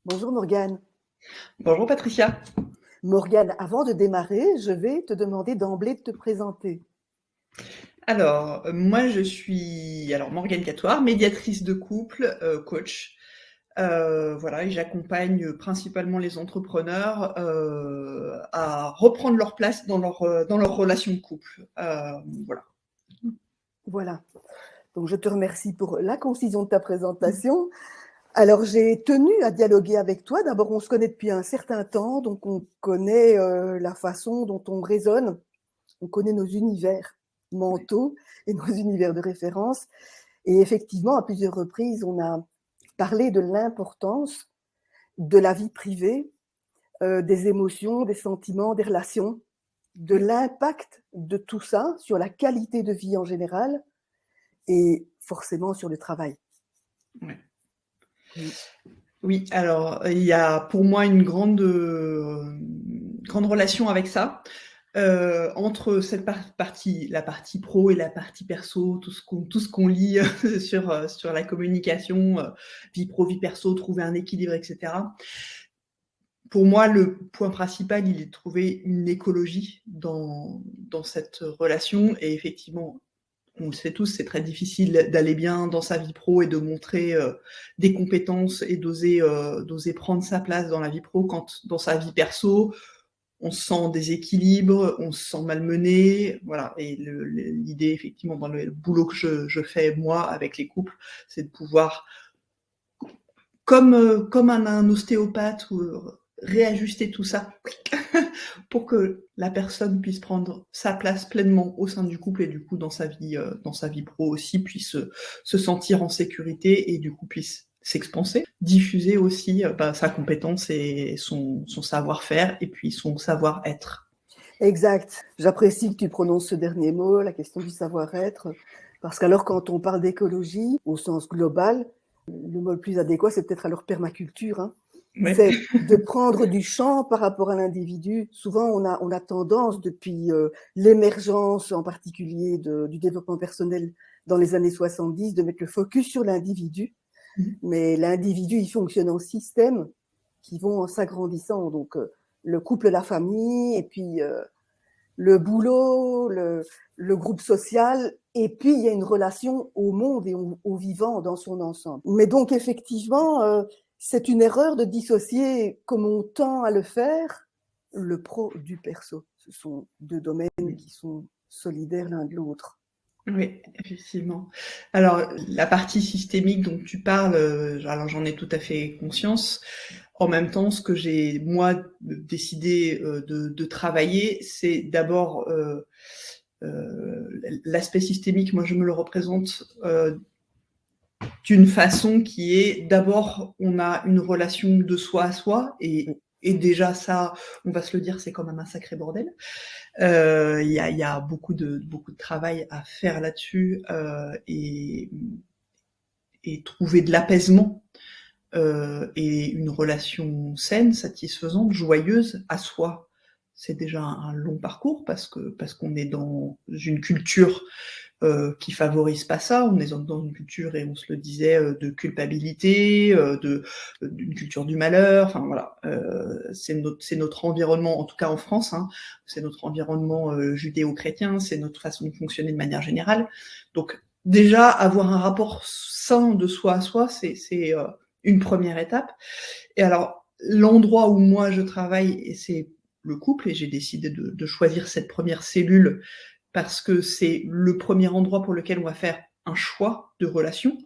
Bonjour Morgane. Bonjour Patricia. Morgane, avant de démarrer, je vais te demander d'emblée de te présenter. Alors, moi je suis Morgane Catoire, médiatrice de couple, coach. Voilà, et j'accompagne principalement les entrepreneurs à reprendre leur place dans leur relation de couple. Voilà. Voilà. Donc je te remercie pour la concision de ta présentation. Alors j'ai tenu à dialoguer avec toi. D'abord, on se connaît depuis un certain temps, donc on connaît la façon dont on raisonne, on connaît nos univers mentaux et nos univers de référence. Et effectivement, à plusieurs reprises, on a parlé de l'importance de la vie privée, des émotions, des sentiments, des relations, de Oui. l'impact de tout ça sur la qualité de vie en général et forcément sur le travail. Ouais. Mm. Oui, alors il y a pour moi une grande relation avec ça. Entre cette partie, la partie pro et la partie perso, tout ce qu'on lit sur la communication, vie pro, vie perso, trouver un équilibre, etc. Pour moi, le point principal, il est de trouver une écologie dans cette relation. Et effectivement, on le sait tous, c'est très difficile d'aller bien dans sa vie pro et de montrer des compétences et d'oser prendre sa place dans la vie pro quand dans sa vie perso, on se sent en déséquilibre, on se sent malmené, voilà. Et l'idée, effectivement, dans le boulot que je fais, moi, avec les couples, c'est de pouvoir, comme un ostéopathe, réajuster tout ça pour que la personne puisse prendre sa place pleinement au sein du couple et du coup, dans sa vie pro aussi, puisse se sentir en sécurité et du coup, puisse s'expanser, diffuser aussi sa compétence et son savoir-faire et puis son savoir-être. Exact. J'apprécie que tu prononces ce dernier mot, la question du savoir-être, parce qu'alors quand on parle d'écologie au sens global, le mot le plus adéquat, c'est peut-être alors permaculture. Hein. Ouais. C'est de prendre du champ par rapport à l'individu. Souvent, on a tendance, depuis l'émergence en particulier du développement personnel dans les années 70, de mettre le focus sur l'individu. Mais l'individu, il fonctionne en système qui vont en s'agrandissant. Donc, le couple, la famille, et puis le boulot, le groupe social, et puis il y a une relation au monde et au vivant dans son ensemble. Mais donc, effectivement, c'est une erreur de dissocier, comme on tend à le faire, le pro du perso. Ce sont deux domaines qui sont solidaires l'un de l'autre. Oui, effectivement. Alors, la partie systémique dont tu parles, alors j'en ai tout à fait conscience. En même temps, ce que j'ai, moi, décidé de travailler, c'est d'abord l'aspect systémique. Moi, je me le représente d'une façon qui est, d'abord, on a une relation de soi à soi, et déjà ça, on va se le dire, c'est quand même un sacré bordel. Il y a beaucoup de travail à faire là-dessus, et trouver de l'apaisement et une relation saine, satisfaisante, joyeuse à soi. C'est déjà un long parcours parce qu'on est dans une culture qui favorise pas ça. On est dans une culture, et on se le disait, de culpabilité, d'une culture du malheur. Enfin voilà, c'est notre environnement, en tout cas en France. Hein, c'est notre environnement judéo-chrétien, c'est notre façon de fonctionner de manière générale. Donc déjà avoir un rapport sain de soi à soi, c'est une première étape. Et alors l'endroit où moi je travaille, c'est le couple, et j'ai décidé de choisir cette première cellule parce que c'est le premier endroit pour lequel on va faire un choix de relation.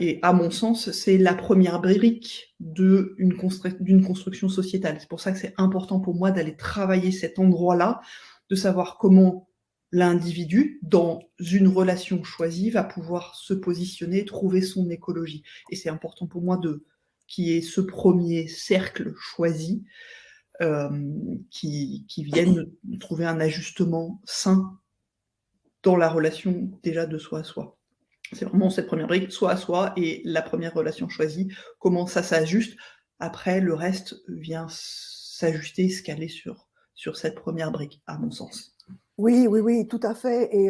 Et à mon sens, c'est la première brique d'une construction sociétale. C'est pour ça que c'est important pour moi d'aller travailler cet endroit-là, de savoir comment l'individu, dans une relation choisie, va pouvoir se positionner, trouver son écologie. Et c'est important pour moi qu'il y ait ce premier cercle choisi, qui viennent trouver un ajustement sain dans la relation déjà de soi à soi. C'est vraiment cette première brique, soi à soi, et la première relation choisie, comment ça s'ajuste. Après, le reste vient s'ajuster, se caler sur cette première brique, à mon sens. Oui, oui, oui, tout à fait. Et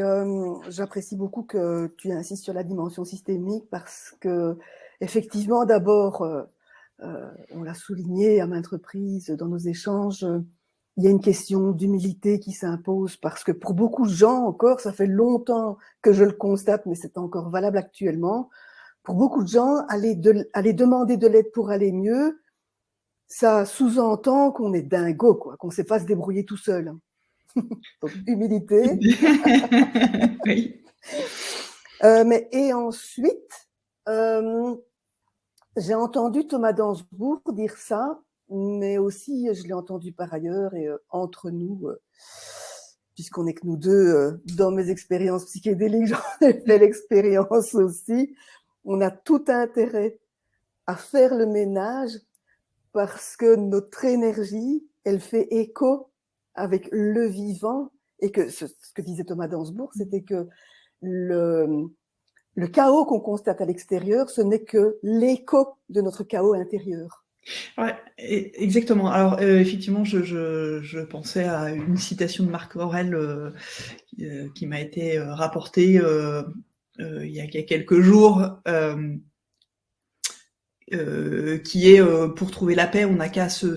j'apprécie beaucoup que tu insistes sur la dimension systémique parce que, effectivement, d'abord, on l'a souligné à maintes reprises dans nos échanges, il y a une question d'humilité qui s'impose parce que pour beaucoup de gens encore, ça fait longtemps que je le constate, mais c'est encore valable actuellement, pour beaucoup de gens, aller demander de l'aide pour aller mieux, ça sous-entend qu'on est dingo, quoi, qu'on ne sait pas se débrouiller tout seul. Donc, humilité. Oui. Et ensuite, j'ai entendu Thomas d'Anjebourg dire ça, mais aussi je l'ai entendu par ailleurs et entre nous, puisqu'on n'est que nous deux, dans mes expériences psychédéliques, j'en ai fait l'expérience aussi, on a tout intérêt à faire le ménage parce que notre énergie, elle fait écho avec le vivant et que ce que disait Thomas d'Anjebourg, c'était que le chaos qu'on constate à l'extérieur, ce n'est que l'écho de notre chaos intérieur. Ouais, exactement. Alors, effectivement, je pensais à une citation de Marc Aurèle qui m'a été rapportée il y a quelques jours, qui est pour trouver la paix, on n'a qu'à se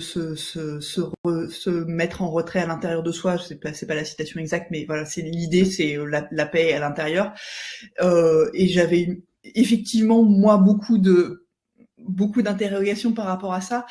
mettre en retrait à l'intérieur de soi. C'est pas la citation exacte, mais voilà, c'est l'idée, c'est la paix à l'intérieur. Et j'avais effectivement moi beaucoup d'interrogations par rapport à ça.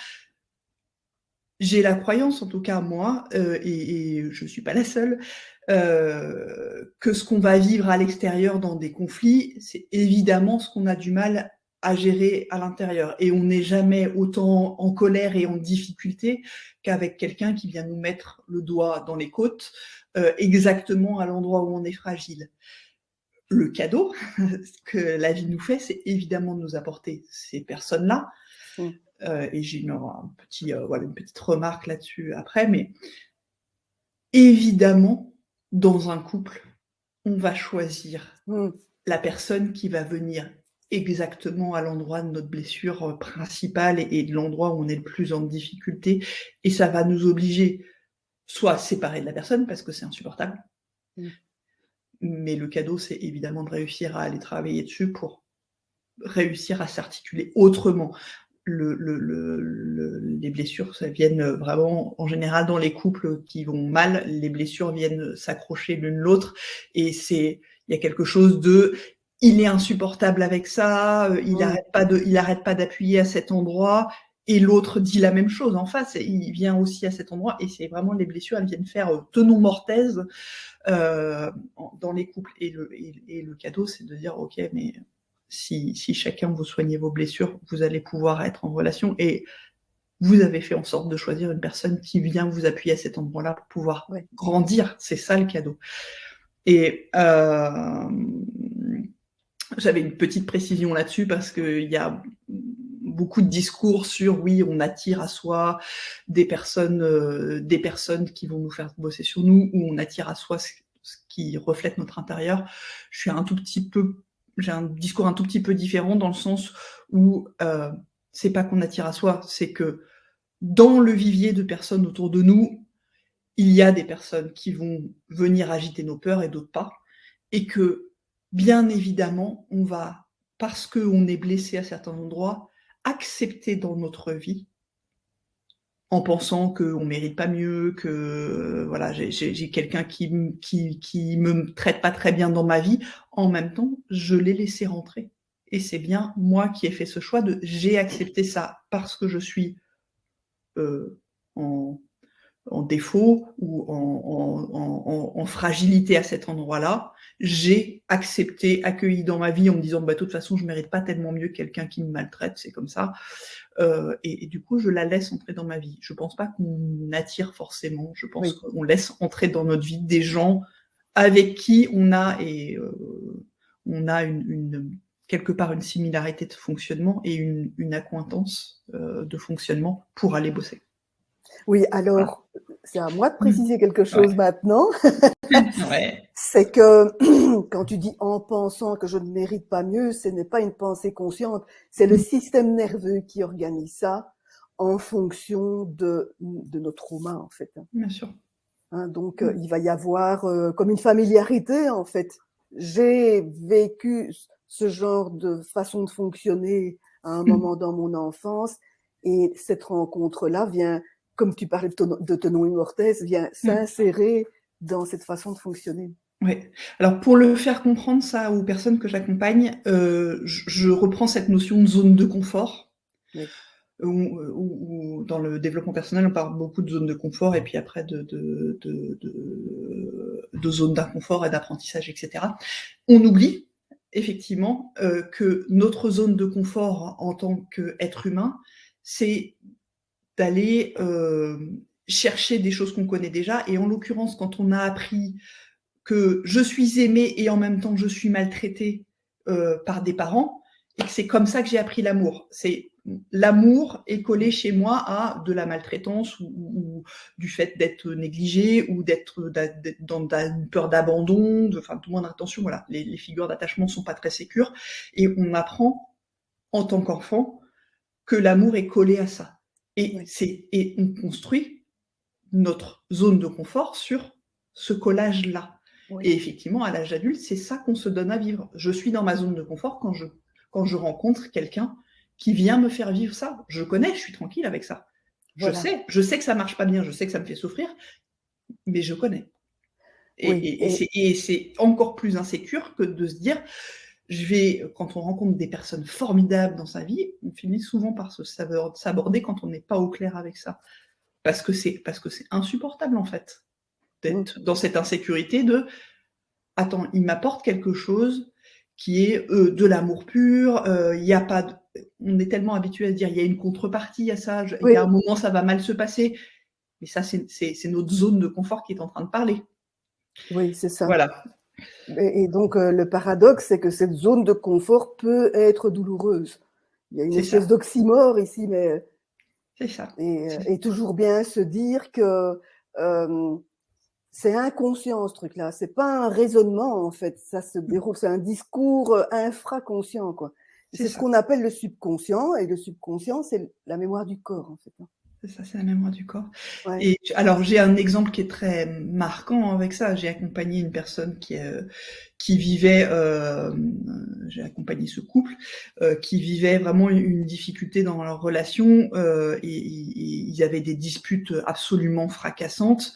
J'ai la croyance, en tout cas moi, et je suis pas la seule, que ce qu'on va vivre à l'extérieur dans des conflits, c'est évidemment ce qu'on a du mal à gérer à l'intérieur. Et on n'est jamais autant en colère et en difficulté qu'avec quelqu'un qui vient nous mettre le doigt dans les côtes, exactement à l'endroit où on est fragile. Le cadeau que la vie nous fait, c'est évidemment de nous apporter ces personnes-là. Et j'ai une petite remarque là-dessus après, mais évidemment, dans un couple, on va choisir la personne qui va venir exactement à l'endroit de notre blessure principale et de l'endroit où on est le plus en difficulté, et ça va nous obliger soit à séparer de la personne parce que c'est insupportable, mais le cadeau, c'est évidemment de réussir à aller travailler dessus pour réussir à s'articuler autrement. Les blessures, ça viennent vraiment, en général, dans les couples qui vont mal, les blessures viennent s'accrocher l'une l'autre, et il y a quelque chose de, il est insupportable avec ça, il arrête pas d'appuyer à cet endroit, et l'autre dit la même chose en face, et il vient aussi à cet endroit, et c'est vraiment, les blessures, elles viennent faire tenon mortaise dans les couples, et le cadeau, c'est de dire, ok, mais si chacun vous soignez vos blessures, vous allez pouvoir être en relation, et vous avez fait en sorte de choisir une personne qui vient vous appuyer à cet endroit-là pour pouvoir grandir. C'est ça le cadeau. Et j'avais une petite précision là-dessus parce qu'il y a beaucoup de discours sur oui, on attire à soi des personnes qui vont nous faire bosser sur nous, ou on attire à soi ce qui reflète notre intérieur. J'ai un discours un tout petit peu différent dans le sens où c'est pas qu'on attire à soi, c'est que dans le vivier de personnes autour de nous, il y a des personnes qui vont venir agiter nos peurs et d'autres pas, et que bien évidemment, on va, parce qu'on est blessé à certains endroits, accepter dans notre vie, en pensant qu'on ne mérite pas mieux, que voilà, j'ai quelqu'un qui me traite pas très bien dans ma vie. En même temps, je l'ai laissé rentrer. Et c'est bien moi qui ai fait ce choix de j'ai accepté ça parce que je suis en défaut ou en fragilité à cet endroit-là. J'ai accepté, accueilli dans ma vie en me disant de toute façon je ne mérite pas tellement mieux quelqu'un qui me maltraite, c'est comme ça. Et du coup je la laisse entrer dans ma vie. Je ne pense pas qu'on attire forcément, je pense qu'on laisse entrer dans notre vie des gens avec qui on a quelque part une similarité de fonctionnement et une accointance de fonctionnement pour aller bosser. Oui, alors, c'est à moi de préciser quelque chose maintenant. Ouais. C'est que quand tu dis en pensant que je ne mérite pas mieux, ce n'est pas une pensée consciente, c'est le système nerveux qui organise ça en fonction de nos traumas, en fait. Bien sûr. Donc, il va y avoir comme une familiarité, en fait. J'ai vécu ce genre de façon de fonctionner à un moment dans mon enfance, Et cette rencontre-là vient, comme tu parlais de Tenon Immortès, vient s'insérer dans cette façon de fonctionner. Oui. Alors pour le faire comprendre ça aux personnes que j'accompagne, je reprends cette notion de zone de confort. Oui. Où dans le développement personnel, on parle beaucoup de zones de confort et puis après de zones d'inconfort et d'apprentissage, etc. On oublie effectivement que notre zone de confort en tant qu'être humain, c'est d'aller chercher des choses qu'on connaît déjà. Et en l'occurrence, quand on a appris que je suis aimée et en même temps je suis maltraitée par des parents, et que c'est comme ça que j'ai appris l'amour. L'amour est collé chez moi à de la maltraitance ou du fait d'être négligé ou d'être dans une peur d'abandon, enfin de moins d'attention. Voilà, les figures d'attachement sont pas très sécures et on apprend en tant qu'enfant que l'amour est collé à ça. Et on construit notre zone de confort sur ce collage-là. Oui. Et effectivement, à l'âge adulte, c'est ça qu'on se donne à vivre. Je suis dans ma zone de confort quand je rencontre quelqu'un qui vient me faire vivre ça. Je connais, je suis tranquille avec ça. Voilà. Je sais que ça marche pas bien, je sais que ça me fait souffrir, mais je connais. Et c'est encore plus insécure que de se dire, quand on rencontre des personnes formidables dans sa vie, on finit souvent par s'aborder quand on n'est pas au clair avec ça. Parce que c'est insupportable en fait d'être dans cette insécurité de attends, il m'apporte quelque chose qui est de l'amour pur, il y a pas on est tellement habitué à se dire il y a une contrepartie à ça, il y a un moment ça va mal se passer. Mais ça c'est notre zone de confort qui est en train de parler. Oui, c'est ça. Voilà. Et donc le paradoxe, c'est que cette zone de confort peut être douloureuse. Il y a une espèce d'oxymore ici, mais c'est ça. Et toujours bien se dire que c'est inconscient ce truc-là, c'est pas un raisonnement en fait, ça se déroule, c'est un discours infraconscient quoi. C'est ce qu'on appelle le subconscient, et le subconscient c'est la mémoire du corps en fait. C'est ça, c'est la mémoire du corps. Ouais. Et alors j'ai un exemple qui est très marquant avec ça. J'ai accompagné une personne qui vivait, j'ai accompagné ce couple qui vivait vraiment une difficulté dans leur relation et ils avaient des disputes absolument fracassantes.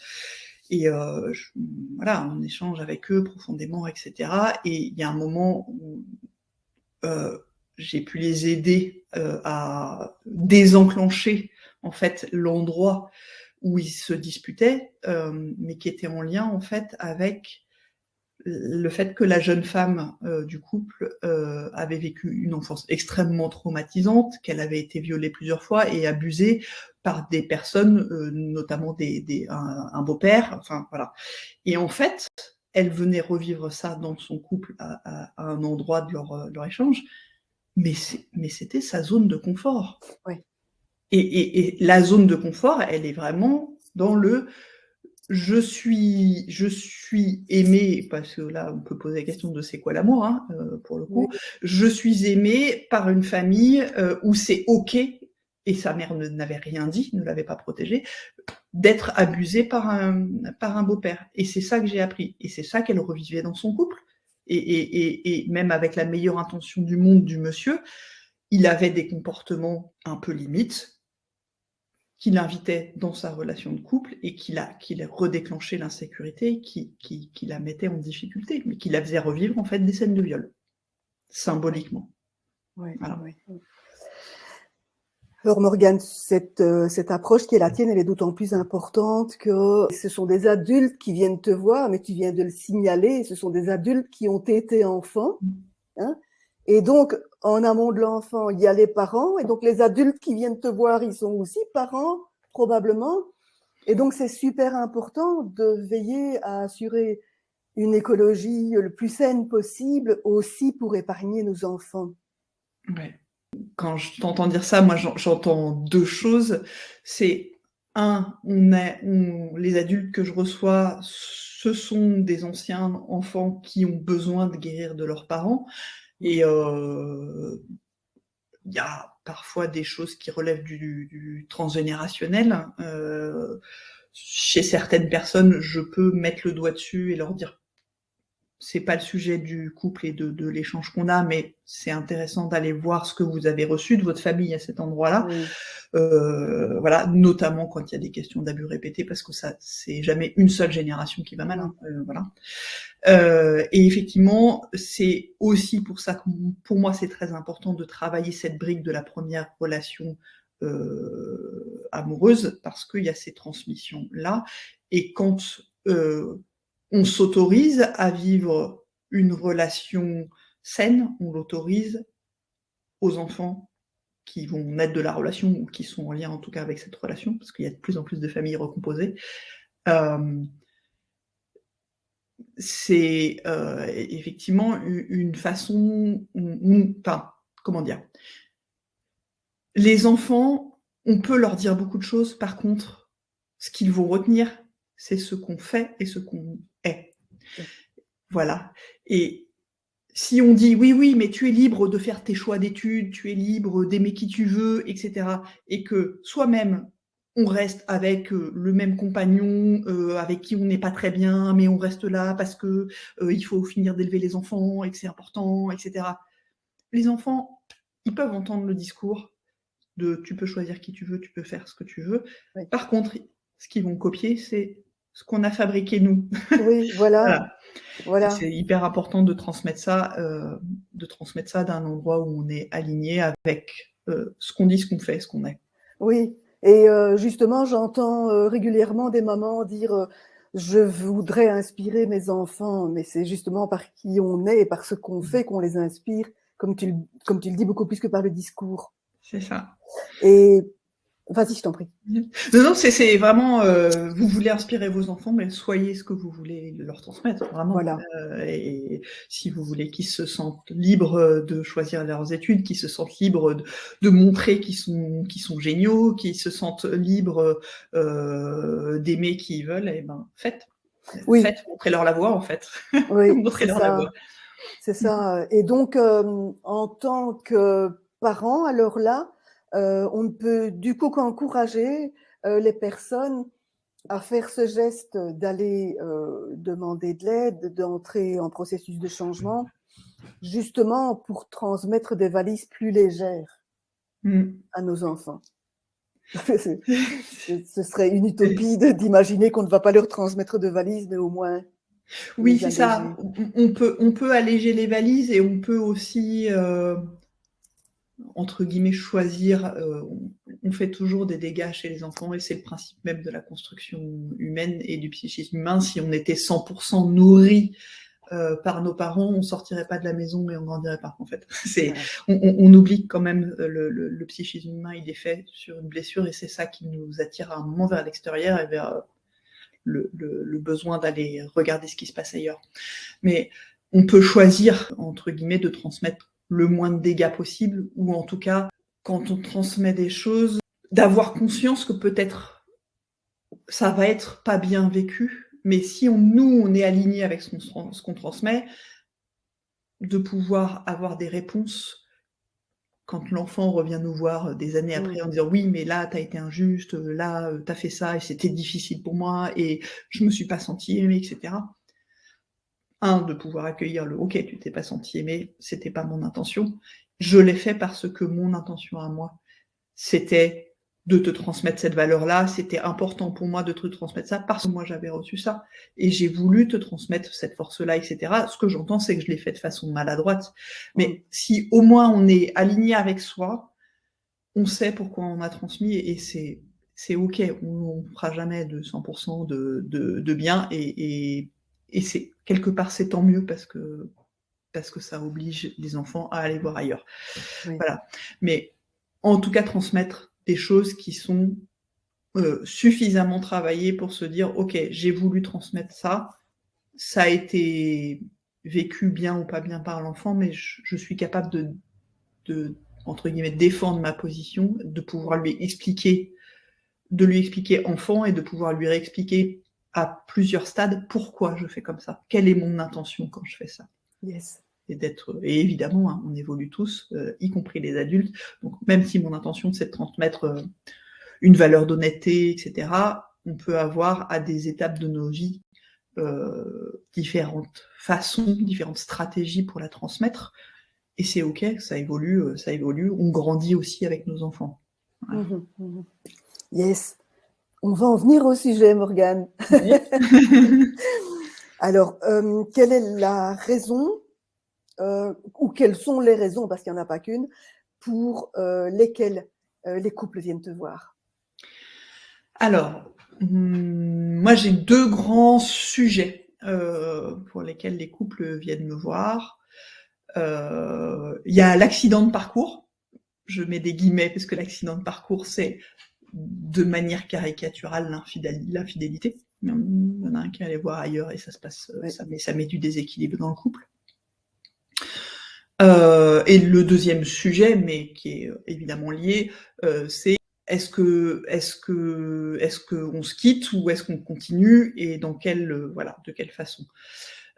Et voilà, on échange avec eux profondément, etc. Et il y a un moment où j'ai pu les aider à désenclencher en fait l'endroit où ils se disputaient, mais qui était en lien en fait avec le fait que la jeune femme du couple avait vécu une enfance extrêmement traumatisante, qu'elle avait été violée plusieurs fois et abusée par des personnes, notamment un beau-père, enfin voilà. Et en fait, elle venait revivre ça dans son couple à un endroit de leur échange, mais c'était sa zone de confort. Ouais. Et la zone de confort, elle est vraiment dans le je suis aimée, parce que là, on peut poser la question de c'est quoi l'amour, hein, pour le coup. Oui. Je suis aimée par une famille où c'est OK, et sa mère n'avait rien dit, ne l'avait pas protégée, d'être abusée par un beau-père. Et c'est ça que j'ai appris. Et c'est ça qu'elle revivait dans son couple. Et même avec la meilleure intention du monde du monsieur, il avait des comportements un peu limites, qui l'invitait dans sa relation de couple et qui a redéclenché l'insécurité, qui la mettait en difficulté, mais qui la faisait revivre en fait des scènes de viol, symboliquement. Ouais, voilà. Ouais. Alors Morgane, cette approche qui est la tienne, elle est d'autant plus importante que ce sont des adultes qui viennent te voir, mais tu viens de le signaler, ce sont des adultes qui ont été enfants. Hein, et donc, en amont de l'enfant, il y a les parents, et donc les adultes qui viennent te voir, ils sont aussi parents, probablement. Et donc, c'est super important de veiller à assurer une écologie le plus saine possible, aussi pour épargner nos enfants. Ouais. Quand je t'entends dire ça, moi, j'entends deux choses. C'est, les adultes que je reçois, ce sont des anciens enfants qui ont besoin de guérir de leurs parents. Et il y a parfois des choses qui relèvent du transgénérationnel. Chez certaines personnes, je peux mettre le doigt dessus et leur dire c'est pas le sujet du couple et de l'échange qu'on a, mais c'est intéressant d'aller voir ce que vous avez reçu de votre famille à cet endroit-là. Oui. Voilà, notamment quand il y a des questions d'abus répétés, parce que ça, c'est jamais une seule génération qui va mal. Hein, voilà. Et effectivement, c'est aussi pour ça que pour moi, c'est très important de travailler cette brique de la première relation amoureuse, parce qu'il y a ces transmissions-là. Et quand on s'autorise à vivre une relation saine, on l'autorise aux enfants qui vont naître de la relation ou qui sont en lien en tout cas avec cette relation, parce qu'il y a de plus en plus de familles recomposées. C'est effectivement une façon, enfin, comment dire, les enfants, on peut leur dire beaucoup de choses, par contre, ce qu'ils vont retenir, c'est ce qu'on fait et ce qu'on est. Voilà. Et si on dit oui, mais tu es libre de faire tes choix d'études, tu es libre d'aimer qui tu veux, etc., et que soi-même, on reste avec le même compagnon, avec qui on n'est pas très bien, mais on reste là parce que il faut finir d'élever les enfants et que c'est important, etc. Les enfants, ils peuvent entendre le discours de tu peux choisir qui tu veux, tu peux faire ce que tu veux. Oui. Par contre, ce qu'ils vont copier, c'est ce qu'on a fabriqué nous. Oui, voilà. Voilà. C'est hyper important de transmettre ça d'un endroit où on est aligné avec ce qu'on dit, ce qu'on fait, ce qu'on est. Oui, et justement, j'entends régulièrement des mamans dire je voudrais inspirer mes enfants, mais c'est justement par qui on est et par ce qu'on fait qu'on les inspire, comme tu le dis, beaucoup plus que par le discours. C'est ça. Et vas-y, je t'en prie. Non, c'est vraiment, vous voulez inspirer vos enfants, mais soyez ce que vous voulez leur transmettre, vraiment. Voilà. Et si vous voulez qu'ils se sentent libres de choisir leurs études, qu'ils se sentent libres de montrer qu'ils sont géniaux, qu'ils se sentent libres d'aimer qui ils veulent, et ben faites. Oui. Faites, montrez-leur la voie, en fait. Oui, montrez-leur la voie. C'est ça. Et donc, en tant que parent, alors là, on ne peut du coup qu'encourager les personnes à faire ce geste d'aller demander de l'aide, d'entrer en processus de changement, justement pour transmettre des valises plus légères à nos enfants. Ce serait une utopie d'imaginer qu'on ne va pas leur transmettre de valises, mais au moins... Oui, c'est ça. On peut alléger les valises et on peut aussi... entre guillemets, choisir, on fait toujours des dégâts chez les enfants et c'est le principe même de la construction humaine et du psychisme humain. Si on était 100% nourri par nos parents, on sortirait pas de la maison et on grandirait pas, en fait. On oublie quand même le psychisme humain, il est fait sur une blessure et c'est ça qui nous attire à un moment vers l'extérieur et vers le besoin d'aller regarder ce qui se passe ailleurs. Mais on peut choisir, entre guillemets, de transmettre le moins de dégâts possible, ou en tout cas, quand on transmet des choses, d'avoir conscience que peut-être ça va être pas bien vécu, mais si on est aligné avec ce qu'on transmet, de pouvoir avoir des réponses quand l'enfant revient nous voir des années après en disant oui, mais là, t'as été injuste, là, t'as fait ça et c'était difficile pour moi et je me suis pas senti aimée, etc. De pouvoir accueillir le « ok, tu t'es pas senti aimé, c'était pas mon intention ». Je l'ai fait parce que mon intention à moi, c'était de te transmettre cette valeur-là, c'était important pour moi de te transmettre ça parce que moi j'avais reçu ça et j'ai voulu te transmettre cette force-là, etc. Ce que j'entends, c'est que je l'ai fait de façon maladroite. Mais si au moins on est aligné avec soi, on sait pourquoi on a transmis et c'est ok, on ne fera jamais de 100% de bien et c'est quelque part c'est tant mieux parce que ça oblige les enfants à aller voir ailleurs. Oui. Voilà. Mais en tout cas, transmettre des choses qui sont suffisamment travaillées pour se dire ok, j'ai voulu transmettre ça, ça a été vécu bien ou pas bien par l'enfant, mais je suis capable de entre guillemets défendre ma position, de pouvoir lui expliquer enfant et de pouvoir lui réexpliquer à plusieurs stades pourquoi je fais comme ça, quelle est mon intention quand je fais ça. Yes. Et évidemment, hein, on évolue tous, y compris les adultes. Donc même si mon intention c'est de transmettre une valeur d'honnêteté, etc., on peut avoir à des étapes de nos vies différentes façons, différentes stratégies pour la transmettre. Et c'est OK, ça évolue, on grandit aussi avec nos enfants. Voilà. Yes. On va en venir au sujet, Morgane. Oui. Alors, quelle est la raison, ou quelles sont les raisons, parce qu'il n'y en a pas qu'une, pour lesquelles les couples viennent te voir? Alors, moi j'ai 2 grands sujets pour lesquels les couples viennent me voir. Il y a l'accident de parcours. Je mets des guillemets parce que l'accident de parcours, c'est de manière caricaturale l'infidélité. Il y en a un qui allait voir ailleurs et ça se passe, Oui. ça met du déséquilibre dans le couple. Et le deuxième sujet, mais qui est évidemment lié, c'est est-ce qu'on se quitte ou est-ce qu'on continue et dans de quelle façon.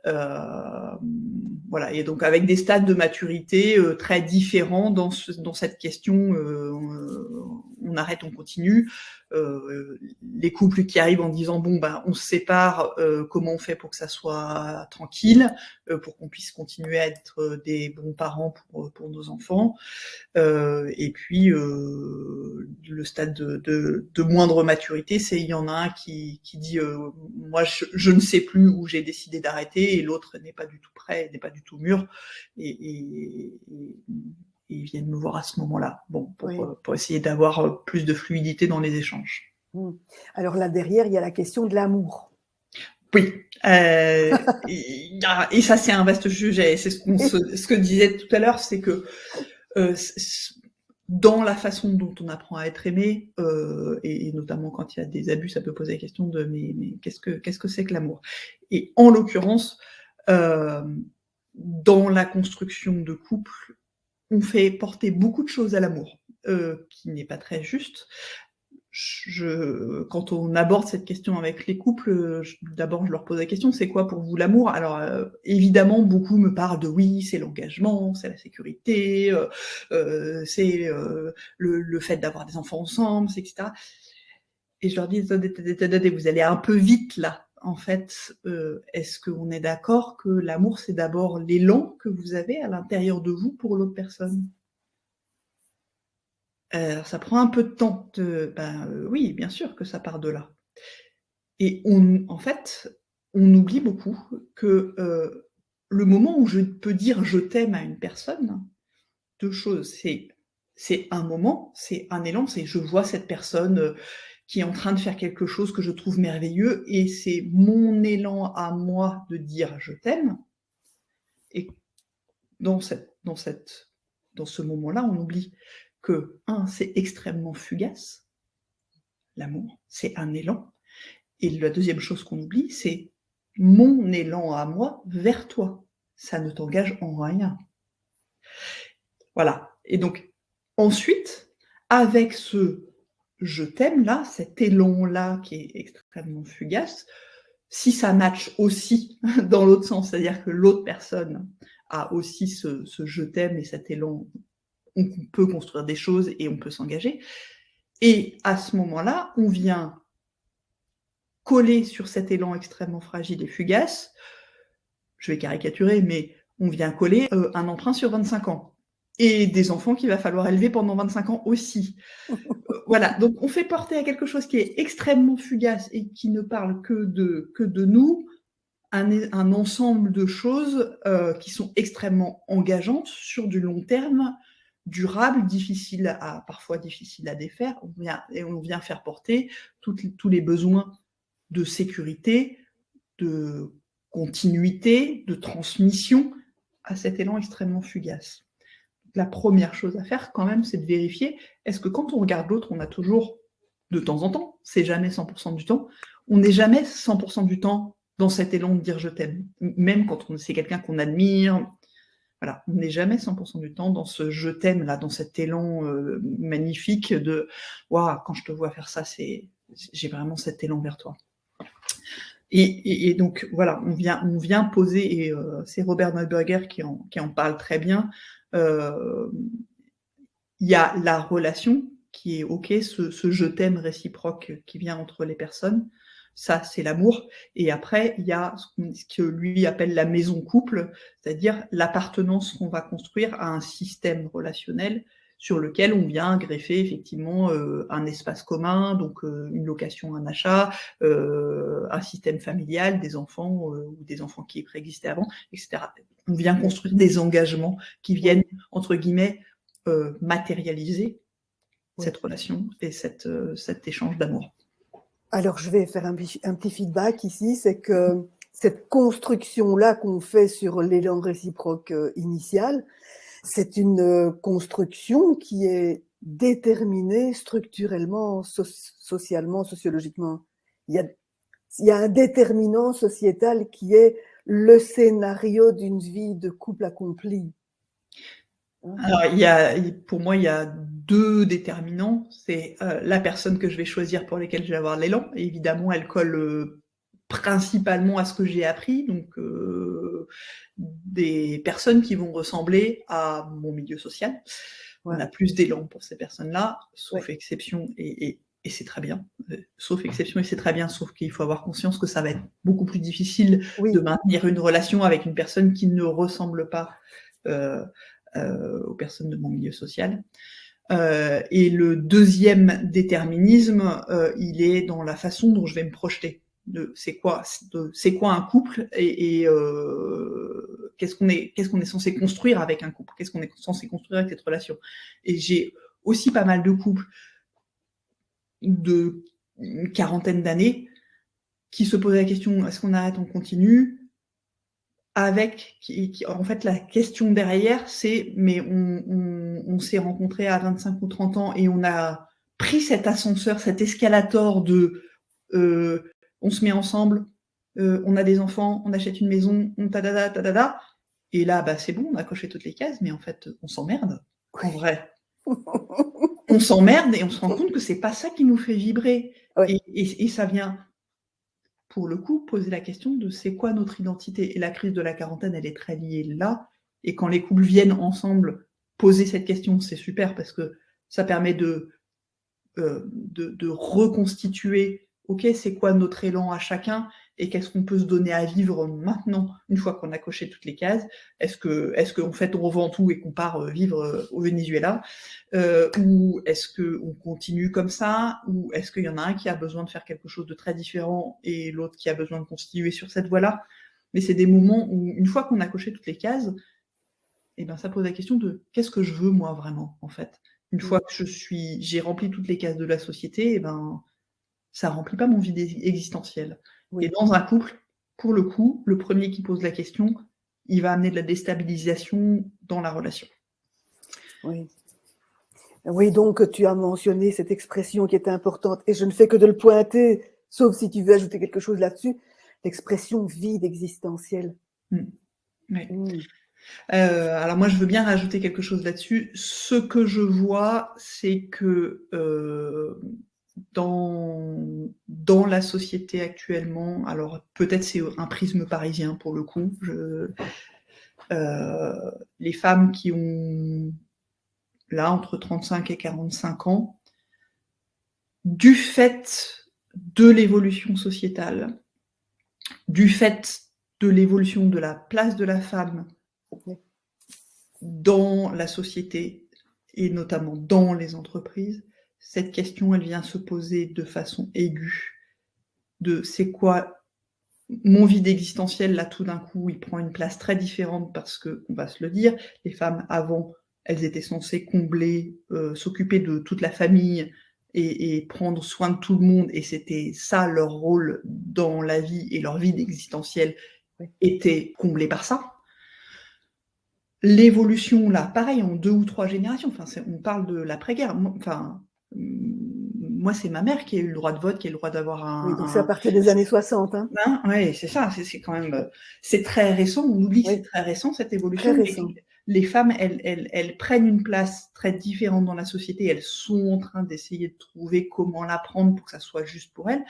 Voilà, et donc avec des stades de maturité très différents dans cette question, on arrête, on continue. Les couples qui arrivent en disant bon ben on se sépare, comment on fait pour que ça soit tranquille, pour qu'on puisse continuer à être des bons parents pour nos enfants. Et puis le stade de moindre maturité, c'est il y en a un qui dit moi je ne sais plus où j'ai décidé d'arrêter et l'autre n'est pas du tout prêt, n'est pas du tout mûr et ils viennent me voir à ce moment-là, bon, pour essayer d'avoir plus de fluidité dans les échanges. Alors là derrière, il y a la question de l'amour. Oui, et ça c'est un vaste sujet. C'est ce que disait tout à l'heure, c'est que dans la façon dont on apprend à être aimé, et notamment quand il y a des abus, ça peut poser la question de mais qu'est-ce que c'est que l'amour? Et en l'occurrence, dans la construction de couple, on fait porter beaucoup de choses à l'amour, qui n'est pas très juste. Quand on aborde cette question avec les couples, d'abord je leur pose la question, c'est quoi pour vous l'amour? Alors évidemment, beaucoup me parlent de oui, c'est l'engagement, c'est la sécurité, c'est le fait d'avoir des enfants ensemble, etc. Et je leur dis, attendez, vous allez un peu vite là. En fait, est-ce qu'on est d'accord que l'amour, c'est d'abord l'élan que vous avez à l'intérieur de vous pour l'autre personne? Ça prend un peu de temps oui, bien sûr que ça part de là. Et en fait, on oublie beaucoup que, le moment où je peux dire «je t'aime» à une personne, 2 choses, c'est un moment, c'est un élan, c'est je vois cette personne, qui est en train de faire quelque chose que je trouve merveilleux et c'est mon élan à moi de dire «je t'aime» et dans ce moment-là, on oublie que 1, c'est extrêmement fugace. L'amour, c'est un élan. Et la deuxième chose qu'on oublie, c'est mon élan à moi vers toi. Ça ne t'engage en rien. Voilà. Et donc, ensuite, avec ce je t'aime là, cet élan-là qui est extrêmement fugace, si ça match aussi dans l'autre sens, c'est-à-dire que l'autre personne a aussi ce je t'aime et cet élan, on peut construire des choses et on peut s'engager. Et à ce moment-là, on vient coller sur cet élan extrêmement fragile et fugace, je vais caricaturer, mais on vient coller un emprunt sur 25 ans. Et des enfants qu'il va falloir élever pendant 25 ans aussi. Voilà, donc on fait porter à quelque chose qui est extrêmement fugace et qui ne parle que de nous, un ensemble de choses qui sont extrêmement engageantes sur du long terme, durable, parfois difficile à défaire. On vient faire porter tous les besoins de sécurité, de continuité, de transmission à cet élan extrêmement fugace. La première chose à faire quand même, c'est de vérifier, est-ce que quand on regarde l'autre, on a toujours, de temps en temps, c'est jamais 100% du temps, on n'est jamais 100% du temps dans cet élan de dire je t'aime, même quand c'est quelqu'un qu'on admire. Voilà, on n'est jamais 100% du temps dans ce je t'aime là, dans cet élan magnifique de waouh, quand je te vois faire ça, j'ai vraiment cet élan vers toi. Et donc voilà, on vient poser, et c'est Robert Neuberger qui en parle très bien. Il y a la relation qui est OK, ce je t'aime réciproque qui vient entre les personnes. ça, c'est l'amour. Et après, il y a ce que lui appelle la maison couple, c'est-à-dire l'appartenance qu'on va construire à un système relationnel sur lequel on vient greffer effectivement un espace commun, donc une location, un achat, un système familial, des enfants ou des enfants qui préexistaient avant, etc. On vient construire des engagements qui viennent, entre guillemets, matérialiser cette relation et cet échange d'amour. Alors, je vais faire un petit feedback ici, c'est que cette construction-là qu'on fait sur l'élan réciproque initial, c'est une construction qui est déterminée structurellement, socialement, sociologiquement. Il y a un déterminant sociétal qui est le scénario d'une vie de couple accompli. Alors, pour moi, il y a 2 déterminants. C'est la personne que je vais choisir pour laquelle je vais avoir l'élan. Et évidemment, elle colle principalement à ce que j'ai appris. Donc, des personnes qui vont ressembler à mon milieu social. Ouais. On a plus d'élan pour ces personnes-là, sauf exception, et c'est très bien. Sauf exception, et c'est très bien, sauf qu'il faut avoir conscience que ça va être beaucoup plus difficile de maintenir une relation avec une personne qui ne ressemble pas aux personnes de mon milieu social. Et le deuxième déterminisme, il est dans la façon dont je vais me projeter. C'est quoi un couple et qu'est-ce qu'on est censé construire avec un couple, qu'est-ce qu'on est censé construire avec cette relation. Et j'ai aussi pas mal de couples de une quarantaine d'années qui se posent la question, est-ce qu'on arrête, on continue, avec en fait la question derrière, c'est mais on s'est rencontrés à 25 ou 30 ans et on a pris cet ascenseur, cet escalator de on se met ensemble, on a des enfants, on achète une maison, on tadada, et là bah c'est bon, on a coché toutes les cases, mais en fait on s'emmerde, en vrai. On s'emmerde et on se rend compte que c'est pas ça qui nous fait vibrer. Et ça vient, pour le coup, poser la question de c'est quoi notre identité. Et la crise de la quarantaine, elle est très liée là. Et quand les couples viennent ensemble poser cette question, c'est super parce que ça permet de reconstituer, ok, c'est quoi notre élan à chacun et qu'est-ce qu'on peut se donner à vivre maintenant, une fois qu'on a coché toutes les cases. Est-ce qu'en fait on revend tout et qu'on part vivre au Venezuela, ou est-ce qu'on continue comme ça, ou est-ce qu'il y en a un qui a besoin de faire quelque chose de très différent et l'autre qui a besoin de continuer sur cette voie-là. Mais c'est des moments où, une fois qu'on a coché toutes les cases, et ben ça pose la question de qu'est-ce que je veux moi vraiment, en fait. Une fois que j'ai rempli toutes les cases de la société, et ben ça remplit pas mon vide existentiel. Et dans un couple, pour le coup, le premier qui pose la question, il va amener de la déstabilisation dans la relation. Oui, donc tu as mentionné cette expression qui est importante, et je ne fais que de le pointer, sauf si tu veux ajouter quelque chose là-dessus, l'expression vide existentiel. Alors moi, je veux bien rajouter quelque chose là-dessus. Ce que je vois, c'est que dans la société actuellement, alors peut-être c'est un prisme parisien pour le coup, les femmes qui ont là entre 35 et 45 ans, du fait de l'évolution sociétale, du fait de l'évolution de la place de la femme dans la société et notamment dans les entreprises, cette question, elle vient se poser de façon aiguë de c'est quoi mon vide existentiel, là tout d'un coup, il prend une place très différente parce que, on va se le dire, les femmes avant, elles étaient censées combler, s'occuper de toute la famille et prendre soin de tout le monde, et c'était ça leur rôle dans la vie, et leur vide existentiel était comblé par ça. L'évolution, là, pareil, en 2 ou 3 générations, on parle de l'après-guerre. Moi, c'est ma mère qui a eu le droit de vote, qui a eu le droit d'avoir un... Oui, donc c'est à partir des années 60. Hein. Oui, c'est ça, c'est quand même... C'est très récent, on oublie que c'est très récent, cette évolution. Très récent. Les femmes, elles prennent une place très différente dans la société, elles sont en train d'essayer de trouver comment la prendre pour que ça soit juste pour elles,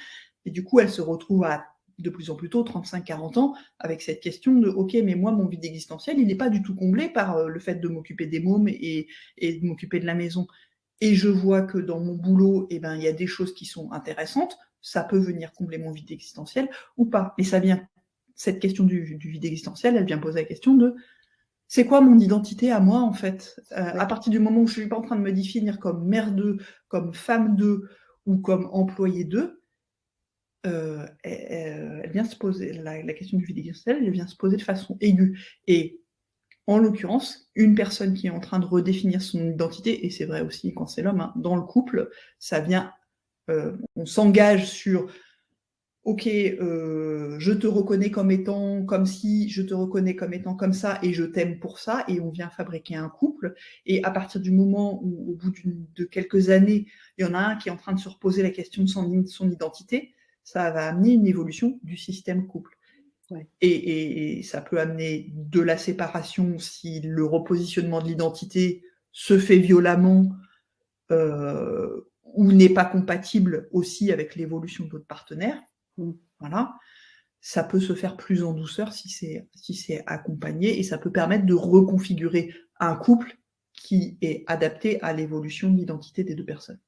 et du coup, elles se retrouvent à de plus en plus tôt, 35-40 ans, avec cette question de « Ok, mais moi, mon vide existentiel, il n'est pas du tout comblé par le fait de m'occuper des mômes et de m'occuper de la maison. et je vois que dans mon boulot, il y a des choses qui sont intéressantes, ça peut venir combler mon vide existentiel ou pas. Et cette question du vide existentiel, elle vient poser la question de c'est quoi mon identité à moi, en fait? À partir du moment où je suis pas en train de me définir comme mère d'eux, comme femme d'eux ou comme employée d'eux, elle vient se poser la question du vide existentiel, elle vient se poser de façon aiguë. Et en l'occurrence, une personne qui est en train de redéfinir son identité, et c'est vrai aussi quand c'est l'homme, hein, dans le couple, ça vient, on s'engage sur ok, je te reconnais comme étant comme si, je te reconnais comme étant comme ça, et je t'aime pour ça, et on vient fabriquer un couple. Et à partir du moment où, au bout de quelques années, il y en a un qui est en train de se reposer la question de son identité, ça va amener une évolution du système couple. Ouais. Et ça peut amener de la séparation si le repositionnement de l'identité se fait violemment ou n'est pas compatible aussi avec l'évolution de votre partenaire. Voilà. Ça peut se faire plus en douceur si c'est accompagné, et ça peut permettre de reconfigurer un couple qui est adapté à l'évolution de l'identité des deux personnes.